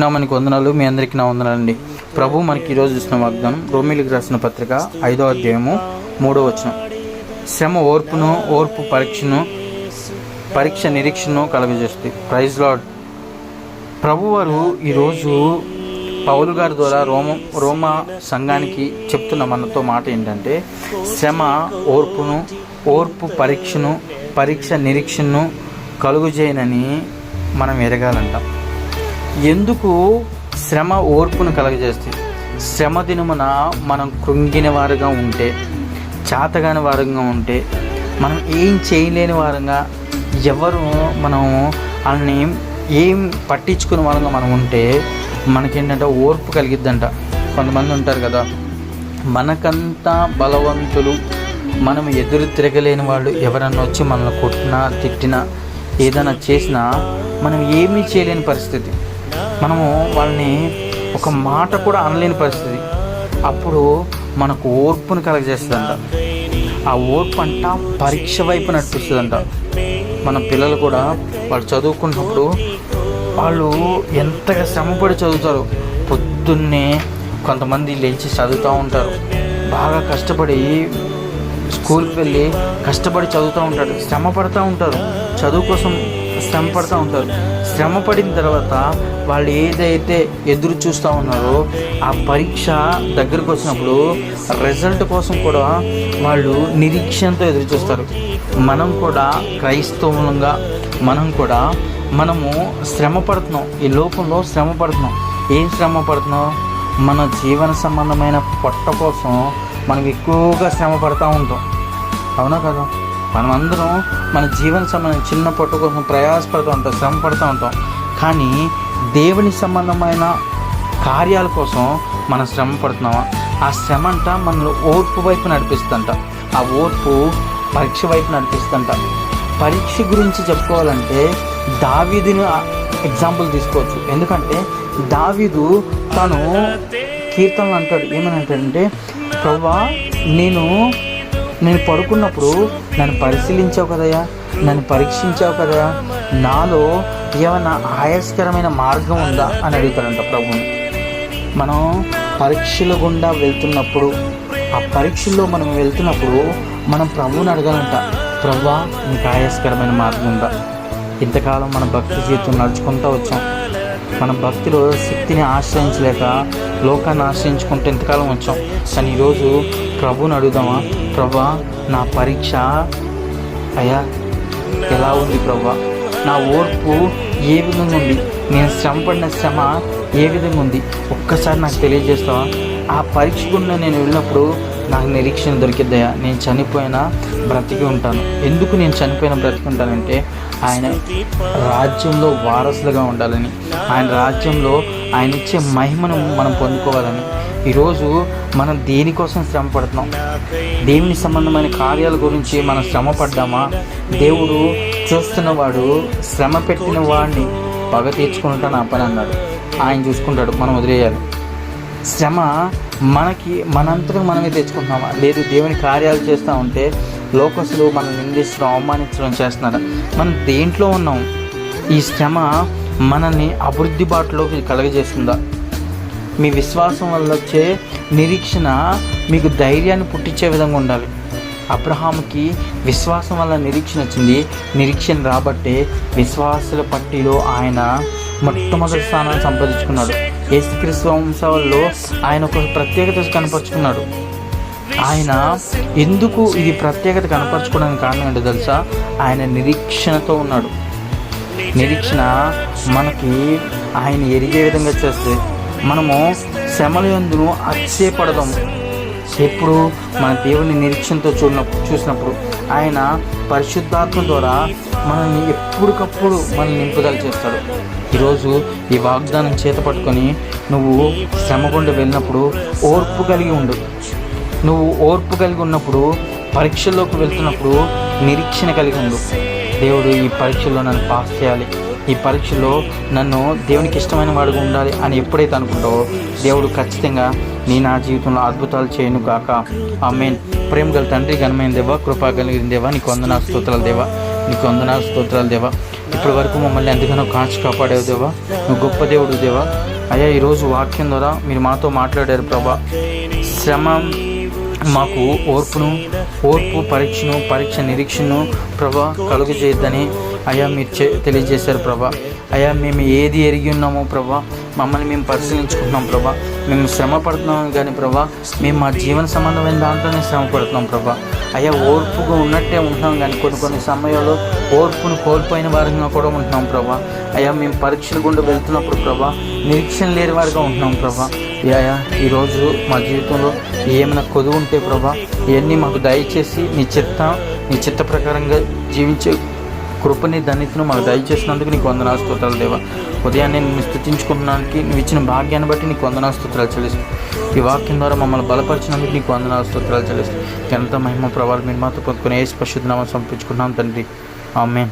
మనకి వందనాలు. మీ అందరికీ నా వందనాలండి. ప్రభు మనకి ఈరోజు ఇస్తున్న వాగ్దానం రోమీలకు రాసిన పత్రిక 5వ అధ్యాయము 3వ వచనం. శ్రమ ఓర్పు పరీక్ష నిరీక్షను కలుగజేస్తుంది. Praise lord. ప్రభువారు ఈరోజు పౌలు గారి ద్వారా రోమా సంఘానికి చెప్తున్న మనతో మాట ఏంటంటే, శ్రమ ఓర్పు పరీక్ష నిరీక్షను కలుగజేయనని మనం ఎరగాలంట. ఎందుకు శ్రమ ఓర్పును కలగజేస్తుంది? శ్రమ దినమున మనం కృంగిన వారుగా ఉంటే, చేతగాని వారంగా ఉంటే, మనం ఏం చేయలేని వారంగా, మనం వాళ్ళని ఏం పట్టించుకునే వారంగా మనం ఉంటే మనకేంటంటే ఓర్పు కలిగిద్దంట. కొంతమంది ఉంటారు కదా, మనకంతా బలవంతులు, మనం ఎదురు తిరగలేని వాళ్ళు ఎవరన్నా వచ్చి మనల్ని కొట్టినా తిట్టినా ఏదైనా చేసినా మనం ఏమీ చేయలేని పరిస్థితి, మనము వాళ్ళని ఒక మాట కూడా అనలేని పరిస్థితి. అప్పుడు మనకు ఓర్పును కలగజేస్తుందంట. ఆ ఓర్పు అంట పరీక్ష వైపు నడిపిస్తుందంట. మన పిల్లలు కూడా వాళ్ళు చదువుకున్నప్పుడు వాళ్ళు ఎంతగా శ్రమపడి చదువుతారు. పొద్దున్నే కొంతమంది లేచి చదువుతూ ఉంటారు, బాగా కష్టపడి స్కూల్కి వెళ్ళి కష్టపడి చదువుతూ ఉంటారు, శ్రమ పడుతూ ఉంటారు, చదువు కోసం శ్రమ పడుతూ ఉంటారు. శ్రమ పడిన తర్వాత వాళ్ళు ఏదైతే ఎదురు చూస్తూ ఉన్నారో ఆ పరీక్ష దగ్గరకు వచ్చినప్పుడు రిజల్ట్ కోసం కూడా వాళ్ళు నిరీక్షణతో ఎదురు చూస్తారు. మనం కూడా క్రైస్తవులంగా మనము శ్రమ పడుతున్నాం. ఈ లోకంలో శ్రమ పడుతున్నాం. ఏం శ్రమ పడుతున్నాం? మన జీవన సంబంధమైన పొట్ట కోసం మనం ఎక్కువగా శ్రమ పడుతూ ఉంటాం. అవునా కదా? మనమందరం మన జీవన సంబంధం చిన్న పొట్ట కోసం ప్రయాసపడుతూ ఉంటాం, శ్రమ పడుతూ ఉంటాం. కానీ దేవుని సంబంధమైన కార్యాల కోసం మనం శ్రమ పడుతున్నామా? ఆ శ్రమ అంట మనల్ని ఓర్పు వైపు నడిపిస్తుంట. ఆ ఓర్పు పరీక్ష వైపు నడిపిస్తుంట. పరీక్ష గురించి చెప్పుకోవాలంటే దావీదుని ఎగ్జాంపుల్ తీసుకోవచ్చు. ఎందుకంటే దావీదు తను కీర్తనలు అంటాడు. ఏమని అంటాడంటే, ప్రభువా నేను పడుకున్నప్పుడు నన్ను పరిశీలించావు కదయ్యా, నన్ను పరీక్షించావు కదయా, నాలో ఏమైనా ఆయాస్కరమైన మార్గం ఉందా అని అడుగుతాడంట ప్రభువుని. మనం పరీక్షల గుండా వెళ్తున్నప్పుడు, ఆ పరీక్షల్లో మనం వెళ్తున్నప్పుడు మనం ప్రభువుని అడగాలంట, ప్రభువా నీకు ఆయాస్కరమైన మార్గం ఉందా? ఇంతకాలం మన భక్తి జీవితం నడుచుకుంటూ వచ్చాం. మన భక్తిలో శక్తిని ఆశ్రయించలేక లోకాన్ని ఆశ్రయించుకుంటూ ఎంతకాలం వచ్చాం. కానీ ఈరోజు ప్రభువుని అడుగుదామా, ప్రభువా నా పరీక్ష అయ్యా ఎలా ఉంది ప్రభువా? నా ఓర్పు ఏ విధంగా ఉంది? నేను శ్రమపడిన శ్రమ ఏ విధంగా ఉంది? ఒక్కసారి నాకు తెలియజేస్తావా? ఆ పరీక్ష గుండా నేను వెళ్ళినప్పుడు నాకు నిరీక్షణ దొరికిద్దయా? నేను చనిపోయినా బ్రతికి ఉంటాను. ఎందుకు నేను చనిపోయినా బ్రతికి ఉంటానంటే ఆయన రాజ్యంలో వారసులుగా ఉండాలని, ఆయన రాజ్యంలో ఆయన ఇచ్చే మహిమను మనం పొందుకోవాలని. ఈరోజు మనం దేనికోసం శ్రమ పడుతున్నాం? దేవుని సంబంధమైన కార్యాల గురించి మనం శ్రమ పడ్డామా? దేవుడు చూస్తున్నవాడు శ్రమ పెట్టిన వాడిని పగ తీర్చుకుంటాను ఆ పని అన్నాడు. ఆయన చూసుకుంటాడు, మనం వదిలేయాలి. శ్రమ మనంతటా మనమే తెచ్చుకుంటున్నామా? లేదు దేవుని కార్యాలు చేస్తూ ఉంటే లోకస్తులు మనం నిందించడం, అవమానించడం చేస్తున్నారు. మనం దేంట్లో ఉన్నాం? ఈ శ్రమ మనల్ని అభివృద్ధి బాటలోకి కలగజేస్తుందా? మీ విశ్వాసం వల్ల వచ్చే నిరీక్షణ మీకు ధైర్యాన్ని పుట్టించే విధంగా ఉండాలి. అబ్రహాముకి విశ్వాసం వల్ల నిరీక్షణ వచ్చింది. నిరీక్షణ రాబట్టే విశ్వాసుల పట్టిలో ఆయన మొట్టమొదటి స్థానాన్ని సంపాదించుకున్నాడు. యేసుక్రీస్తు వంశావళిలో ఆయన ఒక ప్రత్యేకత కనపరుచుకున్నాడు. ఆయన ఎందుకు ఇది ప్రత్యేకత కనపరచుకోవడానికి కారణం ఏంటో తెలుసా? ఆయన నిరీక్షణతో ఉన్నాడు. నిరీక్షణ మనకి ఆయన ఎరిగే విధంగా చేస్తే మనము శ్రమల యందును అతిశయపడదాము. ఎప్పుడు మన దేవుని నిరీక్షణతో చూసినప్పుడు ఆయన పరిశుద్ధాత్మ ద్వారా మనల్ని ఎప్పటికప్పుడు మనల్ని నింపుదల చేస్తాడు. ఈరోజు ఈ వాగ్దానం చేత పట్టుకొని నువ్వు శ్రమ గుండా వెళ్ళినప్పుడు ఓర్పు కలిగి ఉండు. నువ్వు ఓర్పు కలిగి ఉన్నప్పుడు పరీక్షల్లోకి వెళ్తున్నప్పుడు నిరీక్షణ కలిగి ఉండు. దేవుడు ఈ పరీక్షల్లో నన్ను పాస్ చేయాలి, ఈ పరీక్షలో నన్ను దేవునికి ఇష్టమైన వాడుగా ఉండాలి అని ఎప్పుడైతే అనుకుంటావో దేవుడు ఖచ్చితంగా నా జీవితంలో అద్భుతాలు చేయను గాక. ఆమేన్. ప్రేమ గల తండ్రి, ఘనమైన దేవా, కృపా కలిగిన దేవా, నీకు వందనాలు స్తోత్రాలు దేవా, నీకు వందనాలు స్తోత్రాలు దేవా. ఇప్పటి వరకు మమ్మల్ని ఎంతగానో కాచి కాపాడేవు దేవా. నువ్వు గొప్ప దేవుడు దేవా. అయ్యా, ఈరోజు వాక్యం ద్వారా మీరు మాతో మాట్లాడారు ప్రభా. శ్రమ మాకు ఓర్పు పరీక్ష నిరీక్షను ప్రభా కలుగు చేయొద్దని అయ్యా మీరు తెలియజేశారు ప్రభా. అయ్యా, మేము ఏది ఎరిగి ఉన్నామో ప్రభా, మమ్మల్ని మేము పరిశీలించుకుంటున్నాం ప్రభా. మేము శ్రమ పడుతున్నాం కానీ ప్రభా, మేము మా జీవన సంబంధమైన దాంట్లోనే శ్రమ పడుతున్నాం ప్రభా. అయ్యా, ఓర్పుగా ఉన్నట్టే ఉంటున్నాం కానీ కొన్ని సమయాల్లో ఓర్పును కోల్పోయిన వారిగా కూడా ఉంటున్నాం ప్రభా. అయ్యా, మేము పరీక్షల గుండా వెళ్తున్నప్పుడు ప్రభా నిరీక్షణ లేని వారిగా ఉంటున్నాం ప్రభా. అయ్యా, ఈరోజు మా జీవితంలో ఏమైనా కొదువు ఉంటే ప్రభా ఇవన్నీ మాకు దయచేసి నీ చిత్త ప్రకారంగా జీవించే కృపని ధన్యతను మాకు దయచేసినందుకు నీకు వందనాలు స్తోత్రాలు దేవా. ఉదయాన్నే నిన్ను స్తుతించుకుంటున్నానికి నువ్వు ఇచ్చిన భాగ్యాన్ని బట్టి నీకు వందనాలు స్తోత్రాలు చెల్లిస్తాను. ఈ వాక్యం ద్వారా మమ్మల్ని బలపరిచినందుకు నీకు వందనాలు స్తోత్రాలు చెల్లిస్తాను. ఎంత మహిమ ప్రభావాలు మీరు మాతో పొందుకుని యేసు పరిశుద్ధ నామమున సమర్పించుకున్నాం తండ్రి. ఆమేన్.